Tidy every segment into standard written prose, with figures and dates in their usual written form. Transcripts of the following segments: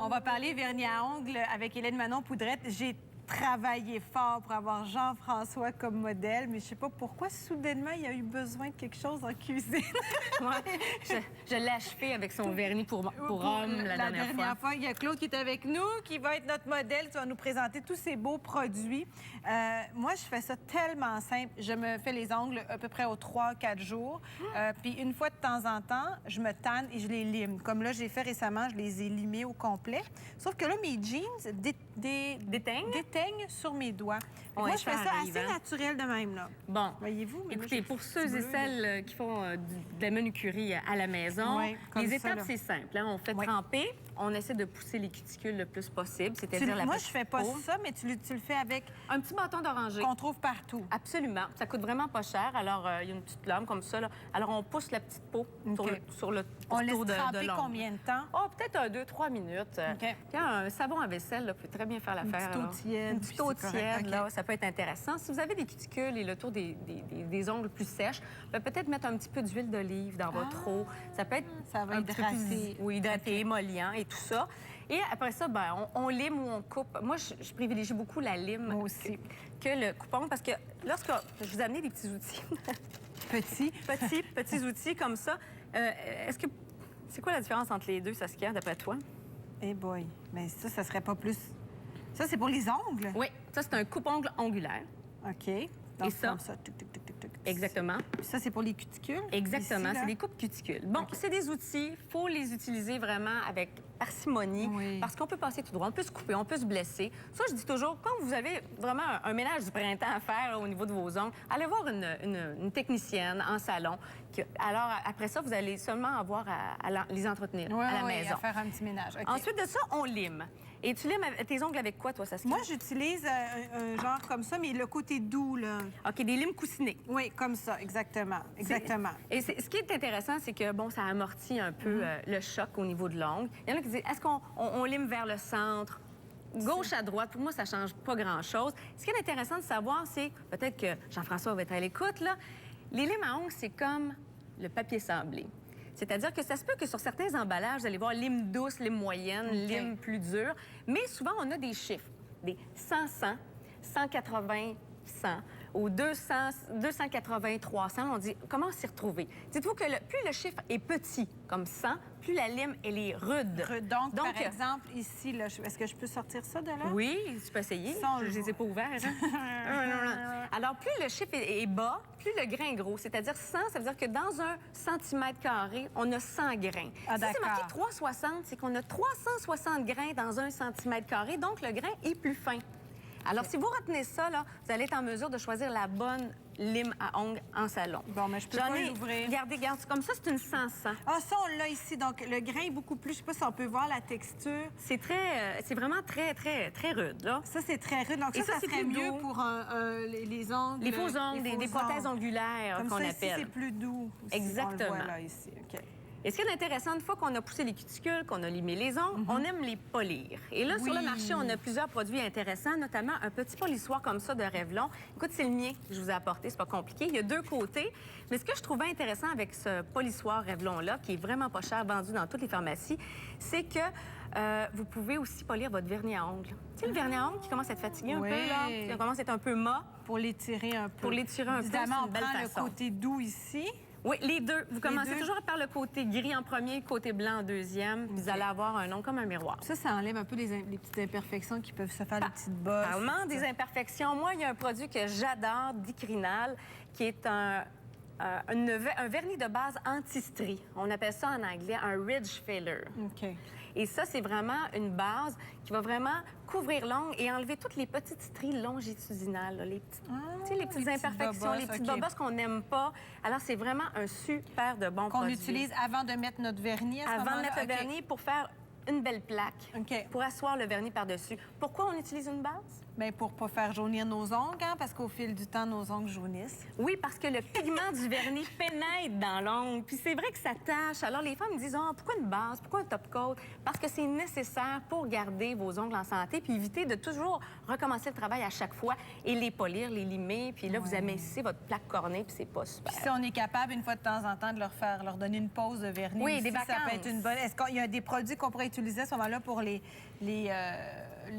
On va parler vernis à ongles avec Hélène Manon Poudrette. J'ai travaillé fort pour avoir Jean-François comme modèle, mais je sais pas pourquoi, soudainement, il y a eu besoin de quelque chose en cuisine. Ouais, je l'ai achevé avec son vernis pour homme la dernière fois. Il y a Claude qui est avec nous, qui va être notre modèle, qui va nous présenter tous ces beaux produits. Moi, je fais ça tellement simple. Je me fais les ongles à peu près aux 3-4 jours. Puis une fois de temps en temps, je me tanne et je les lime. Comme là, j'ai fait récemment, je les ai limés au complet. Sauf que là, mes jeans déteignent sur mes doigts. Moi, je fais ça assez naturel de même, là. Bon. Voyez-vous? Écoutez, pour ceux et celles qui font de la manucurie à la maison, les étapes, c'est simple. Hein? On fait tremper, on essaie de pousser les cuticules le plus possible, c'est-à-dire la Moi, je fais pas ça, mais tu le fais avec... Un petit bâton d'oranger. Qu'on trouve partout. Absolument. Ça coûte vraiment pas cher. Alors, il y a une petite lame comme ça, là. Alors, on pousse la petite peau sur le on laisse de tremper l'ongle. combien de temps? Oh, peut-être 2-3 minutes. Puis un savon à vaisselle là, peut très bien faire l'affaire. Une petite eau tiède. Une petite eau tiède, là, ça peut être intéressant. Si vous avez des cuticules et le tour des ongles plus sèches, peut-être mettre un petit peu d'huile d'olive dans votre eau. Ça peut être ça va hydrater. Hydraté, émollient et tout ça. Et après ça, on lime ou on coupe. Moi, je privilégie beaucoup la lime que le coupon parce que lorsque je vous ai amené des petits outils. petits outils comme ça. Est-ce que c'est quoi la différence entre les deux, Saskia, d'après toi? Eh boy, mais ça serait pas plus... Ça, c'est pour les ongles? Oui, ça, c'est un coupe-ongle ongulaire. OK. Donc, et ça, comme ça. Exactement. Puis ça, c'est pour les cuticules? Exactement, c'est des coupes cuticules. Bon, c'est des outils, il faut les utiliser vraiment avec parcimonie parce qu'on peut passer tout droit, on peut se couper, on peut se blesser. Ça, je dis toujours, quand vous avez vraiment un ménage du printemps à faire là, au niveau de vos ongles, allez voir une technicienne en salon. Alors, après ça, vous allez seulement avoir à les entretenir à la maison. À faire un petit ménage. Okay. Ensuite de ça, on lime. Et tu limes tes ongles avec quoi, toi, Saskia? Moi, j'utilise un genre comme ça, mais le côté doux, là. OK, des limes coussinés. Oui, comme ça, exactement. Et ce qui est intéressant, c'est que, bon, ça amortit un peu le choc au niveau de l'ongle. Il y en a qui disent, est-ce qu'on lime vers le centre? Gauche à droite, pour moi, ça change pas grand-chose. Ce qui est intéressant de savoir, c'est, peut-être que Jean-François va être à l'écoute, là, les limes à ongles, c'est comme le papier sablé. C'est-à-dire que ça se peut que sur certains emballages, vous allez voir lime douce, lime moyenne, lime plus dure. Mais souvent, on a des chiffres. Des 100-100, 180-100 ou 280-300. On dit, comment s'y retrouver? Dites-vous que plus le chiffre est petit, comme 100, plus la lime, elle est rude. Donc par exemple, ici, est-ce que je peux sortir ça de là? Oui, tu peux essayer. Je ne les ai pas ouverts. Hein? Alors, plus le chiffre est bas, plus le grain est gros. C'est-à-dire 100, ça veut dire que dans un centimètre carré, on a 100 grains. Si c'est marqué 360, c'est qu'on a 360 grains dans un centimètre carré, donc le grain est plus fin. Alors, si vous retenez ça, là, vous allez être en mesure de choisir la bonne lime à ongles en salon. Bon, mais je peux pas l'ouvrir. Regardez, comme ça, c'est une 100-100. Ah, ça, on l'a ici. Donc, le grain est beaucoup plus... Je sais pas si on peut voir la texture. C'est vraiment très, très, très rude, là. Ça, c'est très rude. Donc, ça serait mieux pour les ongles. Les faux ongles, des prothèses ongulaires qu'on appelle. Ici, c'est plus doux. Exactement. On le voit là, ici. OK. Et ce qui est intéressant, une fois qu'on a poussé les cuticules, qu'on a limé les ongles, on aime les polir. Et là, sur le marché, on a plusieurs produits intéressants, notamment un petit polissoir comme ça de Revlon. Écoute, c'est le mien que je vous ai apporté, c'est pas compliqué. Il y a deux côtés. Mais ce que je trouvais intéressant avec ce polissoir Revlon-là, qui est vraiment pas cher, vendu dans toutes les pharmacies, c'est que vous pouvez aussi polir votre vernis à ongles. Tu sais, le vernis à ongles qui commence à être fatigué un peu, là, qui commence à être un peu mat. Pour l'étirer un peu. Pour l'étirer un peu, c'est une belle façon. Le côté doux ici. Oui, les deux. Vous commencez toujours par le côté gris en premier, le côté blanc en deuxième. Vous allez avoir un ongle comme un miroir. Ça enlève un peu les petites imperfections qui peuvent se faire, des petites bosses. Parlement des imperfections. Moi, il y a un produit que j'adore, Dicrinal, qui est un vernis de base anti-strie. On appelle ça en anglais un ridge filler. OK. Et ça, c'est vraiment une base qui va vraiment couvrir l'ongle et enlever toutes les petites stries longitudinales, là, les petites imperfections, les petites bobosses qu'on n'aime pas. Alors, c'est vraiment un super de bon produit. Qu'on utilise avant de mettre notre vernis à ce moment-là? Avant de mettre le vernis pour faire une belle plaque, pour asseoir le vernis par-dessus. Pourquoi on utilise une base? Bien, pour pas faire jaunir nos ongles, hein, parce qu'au fil du temps, nos ongles jaunissent. Oui, parce que le pigment du vernis pénètre dans l'ongle. Puis c'est vrai que ça tâche. Alors les femmes me disent, ah, pourquoi une base, pourquoi un top coat? Parce que c'est nécessaire pour garder vos ongles en santé puis éviter de toujours recommencer le travail à chaque fois et les polir, les limer. Puis là, vous amincissez votre plaque cornée puis c'est pas super. Puis si on est capable, une fois de temps en temps, de leur donner une pause de vernis. Oui, aussi, des vacances. Ça peut être une bonne... Est-ce qu'il y a des produits qu'on pourrait utiliser à ce moment-là pour les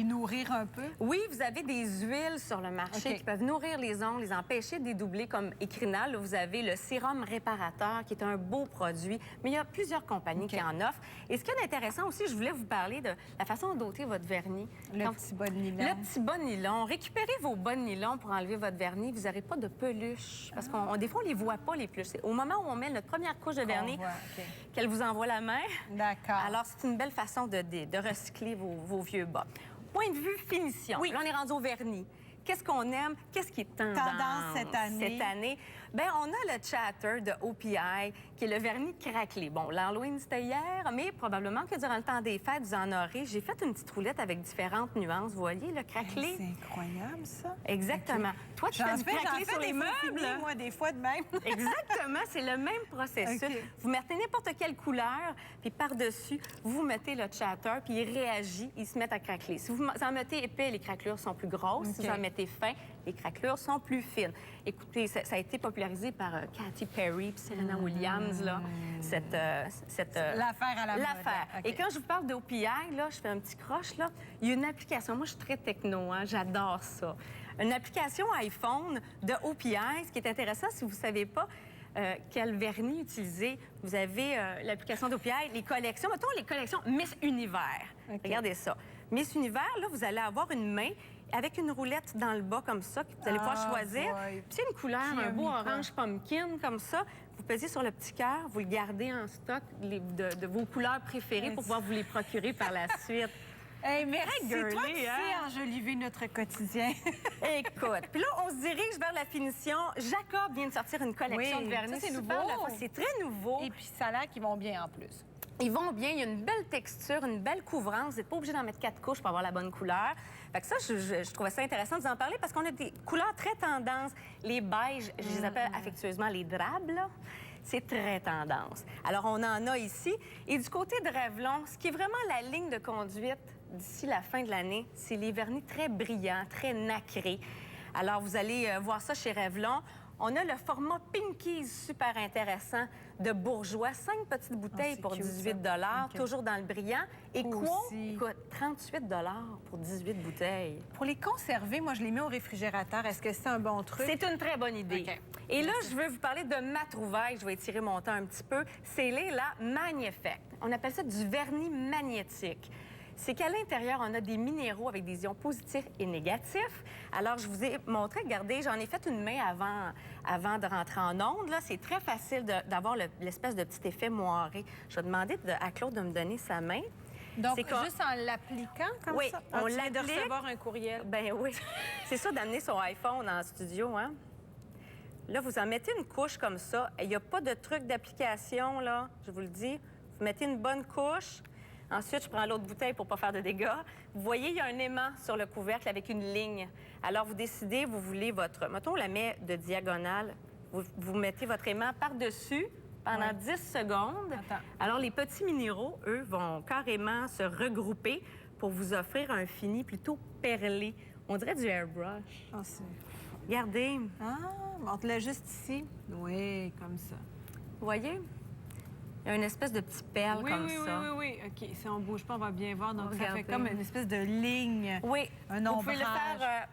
nourrir un peu? Oui, vous avez des huiles sur le marché OK. qui peuvent nourrir les ongles, les empêcher de dédoubler, comme Ecrinal. Là, vous avez le sérum réparateur, qui est un beau produit, mais il y a plusieurs compagnies qui en offrent. Et ce qui est intéressant aussi, je voulais vous parler de la façon d'ôter votre vernis. Le petit bas de nylon. Le petit bas de nylon. Récupérez vos bas de nylon pour enlever votre vernis. Vous n'aurez pas de peluche. Parce qu'on des fois, on les voit pas, les peluches. C'est au moment où on met notre première couche de vernis voit, OK. qu'elle vous envoie la main. D'accord. Alors, c'est une belle façon de recycler vos vieux bas. Point de vue finition. Oui. Là, on est rendu au vernis. Qu'est-ce qu'on aime? Qu'est-ce qui est tendance? Cette année? Bien, on a le Chatter de OPI, qui est le vernis craquelé. Bon, l'Halloween, c'était hier, mais probablement que durant le temps des fêtes, vous en aurez. J'ai fait une petite roulette avec différentes nuances. Vous voyez, le craquelé? C'est incroyable, ça. Exactement. OK. Toi, tu fais du craquelé sur les des meubles? finis, moi, des fois de même. Exactement, c'est le même processus. OK. Vous mettez n'importe quelle couleur, puis par-dessus, vous mettez le chatter, puis il réagit, il se met à craqueler. Si vous en mettez épais, les craquelures sont plus grosses. Si OK. vous en mettez fin, les craquelures sont plus fines. Écoutez, ça a été popularisé par Katy Perry puis Serena Williams, là, cette L'affaire à la mode. l'affaire. OK. Et quand je vous parle d'OPI, là, je fais un petit croche, là, il y a une application. Moi, je suis très techno, hein, j'adore ça. Une application iPhone de OPI. Ce qui est intéressant, si vous ne savez pas quel vernis utiliser, vous avez l'application d'OPI, les collections, mettons les collections Miss Univers. OK. Regardez ça. Miss Univers, là, vous allez avoir une main avec une roulette dans le bas comme ça, que vous allez pouvoir choisir. boy. Puis c'est une couleur, Qui a un beau mis quoi? orange pumpkin comme ça. Vous pesez sur le petit cœur, vous le gardez en stock de vos couleurs préférées pour pouvoir vous les procurer par la suite. Hey, merci. Très girly, Toi, tu sais hein? enjoliver notre quotidien. Écoute, puis là, on se dirige vers la finition. Jacob vient de sortir une collection Oui, de vernis. ça, c'est super nouveau. de la fois. C'est très nouveau. Et puis, ça a l'air qu'ils vont bien en plus. Ils vont bien, il y a une belle texture, une belle couvrance. Vous n'êtes pas obligé d'en mettre 4 couches pour avoir la bonne couleur. Fait que ça, je trouvais ça intéressant de vous en parler parce qu'on a des couleurs très tendance. Les beiges, je les appelle affectueusement les drabes, là. C'est très tendance. Alors, on en a ici. Et du côté de Revlon, ce qui est vraiment la ligne de conduite d'ici la fin de l'année, c'est les vernis très brillants, très nacrés. Alors, vous allez voir ça chez Revlon. On a le format Pinkies, super intéressant, de Bourgeois. 5 petites bouteilles c'est pour cute, 18 ça. OK. toujours dans le brillant. Et quoi? Aussi. Écoute, 38 pour 18 bouteilles. Pour les conserver, moi, je les mets au réfrigérateur. Est-ce que c'est un bon truc? C'est une très bonne idée. OK. Et là, je veux vous parler de ma trouvaille. Je vais étirer mon temps un petit peu. C'est la Magneffect. On appelle ça du vernis magnétique. C'est qu'à l'intérieur, on a des minéraux avec des ions positifs et négatifs. Alors, je vous ai montré, regardez, j'en ai fait une main avant de rentrer en onde. Là, c'est très facile d'avoir l'espèce de petit effet moiré. Je vais demander à Claude de me donner sa main. Donc, C'est juste en l'appliquant comme Oui, ça? on tu viens de l'applique. recevoir un courriel. Ben oui. C'est ça d'amener son iPhone en studio, hein? Là, vous en mettez une couche comme ça. Il n'y a pas de truc d'application, là, je vous le dis. Vous mettez une bonne couche. Ensuite, je prends l'autre bouteille pour ne pas faire de dégâts. Vous voyez, il y a un aimant sur le couvercle avec une ligne. Alors, vous décidez, vous voulez votre... Mettons, on la met de diagonale. Vous mettez votre aimant par-dessus pendant 10 secondes. Attends. Alors, les petits minéraux, eux, vont carrément se regrouper pour vous offrir un fini plutôt perlé. On dirait du airbrush. Ah, c'est... Regardez, Ah, montre-le juste ici. Oui, comme ça. vous voyez? Il y a une espèce de petit perle comme ça. Oui. OK, si on bouge pas, on va bien voir. Donc, ça Regardez. fait comme une espèce de ligne. Oui, Un vous pouvez le ombrage. faire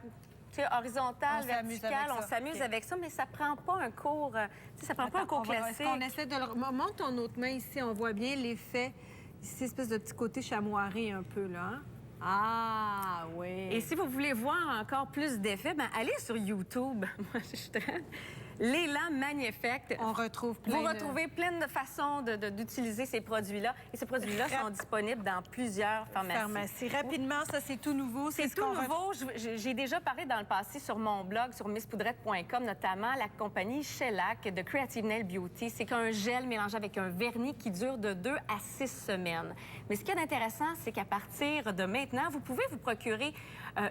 tu sais, horizontal, On s'amuse vertical, avec on ça. s'amuse OK. avec ça, mais ça prend pas un cours, tu sais, ça prend pas un cours Est-ce classique. qu'on essaie de le... Montre ton autre main ici, on voit bien l'effet. Ici, espèce de petit côté chamoiré un peu, là. Hein? Ah, oui. Et si vous voulez voir encore plus d'effets, ben allez sur YouTube. Moi, je suis très... L'élan Magneffect. On retrouve plein Vous retrouvez plein de façons d'utiliser ces produits-là. Et ces produits-là sont disponibles dans plusieurs pharmacies. pharmacie. Rapidement, ça, c'est tout nouveau. C'est ce tout qu'on nouveau. J'ai déjà parlé dans le passé sur mon blog, sur misspoudrette.com, notamment la compagnie Shellac de Creative Nail Beauty. C'est qu'un gel mélangé avec un vernis qui dure de 2 à 6 semaines. Mais ce qui est intéressant, c'est qu'à partir de maintenant, vous pouvez vous procurer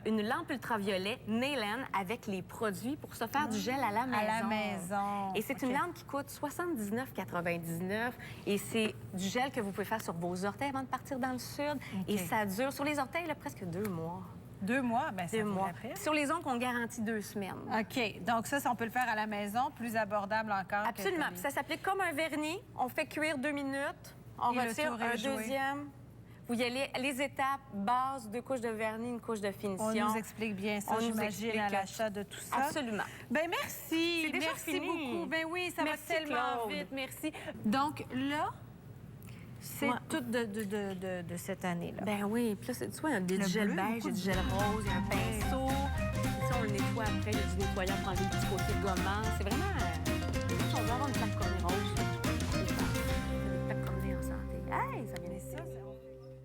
une lampe ultraviolet Nayland avec les produits pour se faire du gel à la maison. À la maison. Et c'est une lampe qui coûte 79,99 et c'est du gel que vous pouvez faire sur vos orteils avant de partir dans le sud. Et ça dure, sur les orteils, là, presque 2 mois. 2 mois? Bien, ça 2 vaut mois. la peine. Sur les ongles, on garantit 2 semaines. OK. Donc ça, on peut le faire à la maison, plus abordable encore. Absolument. Puis ça s'applique comme un vernis. On fait cuire 2 minutes. On Et le retire tour est un joué. deuxième. Vous y allez, les étapes, base, 2 couches de vernis, une couche de finition. On nous explique bien ça, On nous j'imagine, explique à l'achat de tout ça. Absolument. Bien, merci. C'est déjà merci fini. beaucoup. Ben oui, ça Merci, va tellement Claude. vite. Merci. Donc là, c'est Ouais. tout de cette année-là. Ben oui. Puis là, tu vois, il y a du Le gel bleu, beige, il y a du gel rose, il y a un pinceau. Puis ça, on le nettoie après, il y a du nettoyant pour enlever le petit côté gommant. C'est vraiment... on doit avoir une plaque cornée rose. Des plaques cornées en santé. Hey, ça vient